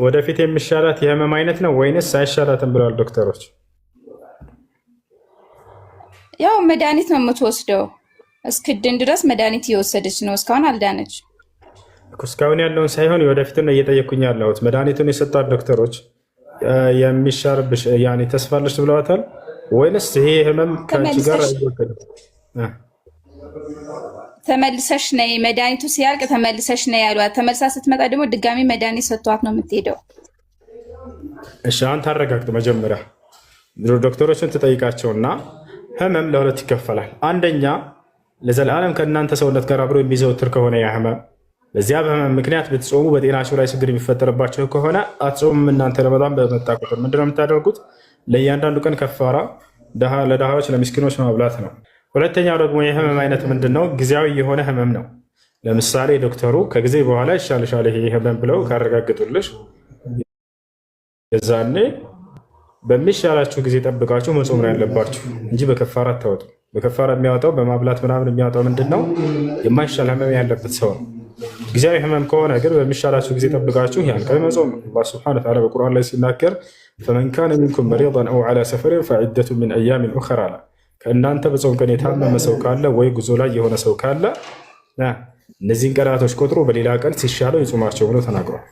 ወደፊት የሚሻላት የህመም አይነት ነው ወይንስ አይሻላትም ብለዋል ዶክተሮች? ያው መድኃኒት ነው የምትወስደው። እስክድን ድረስ መድኃኒት እየወሰደች ነው። እስካሁን አልዳነች። እስካሁን ያለውን ሳይሆን የወደፊትን ነው እየጠየኩኝ ያለሁት። መድኃኒቱን የሰጧት ዶክተሮች የሚሻርብሽ ያኔ ተስፋለች ብለዋታል ወይንስ ይሄ ህመም ከአንቺ ጋር አይወገድም? ተመልሰሽ ነይ፣ መድኃኒቱ ሲያልቅ ተመልሰሽ ነይ ያሏት። ተመልሳ ስትመጣ ደግሞ ድጋሚ መድኃኒት ሰጥቷት ነው የምትሄደው። እሺ አንተ አረጋግጥ መጀመሪያ። ዶክተሮችን ትጠይቃቸውና ህመም ለሁለት ይከፈላል። አንደኛ ለዘላለም ከእናንተ ሰውነት ጋር አብሮ የሚዘውትር ከሆነ ያ ህመም በዚያ በህመም ምክንያት ብትጾሙ በጤናቸው ላይ ችግር የሚፈጠርባቸው ከሆነ አትጾሙም። እናንተ ረመዳን በመጣ ቁጥር ምንድነው የምታደርጉት? ለእያንዳንዱ ቀን ከፋራ ለድሃዎች ለምስኪኖች ማብላት ነው። ሁለተኛው ደግሞ የህመም አይነት ምንድነው? ጊዜያዊ የሆነ ህመም ነው። ለምሳሌ ዶክተሩ ከጊዜ በኋላ ይሻልሻል ይሄ ህመም ብለው ካረጋግጡልሽ የዛኔ በሚሻላችሁ ጊዜ ጠብቃችሁ መጾም ነው ያለባችሁ እንጂ በከፋራ አታወጡ። በከፋራ የሚያወጣው በማብላት ምናምን የሚያወጣው ምንድን ነው? የማይሻል ህመም ያለበት ሰው ነው። ጊዜያዊ ህመም ከሆነ ግን በሚሻላችሁ ጊዜ ጠብቃችሁ ያን ቀን መጾም ነው። አላህ ሱብሓነሁ ወተዓላ በቁርአን ላይ ሲናገር ፈመን ካነ ሚንኩም መሪደን አው ዐላ ሰፈሪን ፈዒደቱ ሚን አያሚን ኡኸር አለ። ከእናንተ በጾም ቀን የታመመ ሰው ካለ ወይ ጉዞ ላይ የሆነ ሰው ካለ እነዚህን ቀናቶች ቆጥሮ በሌላ ቀን ሲሻለው ይጾማቸው ብሎ ተናግሯል።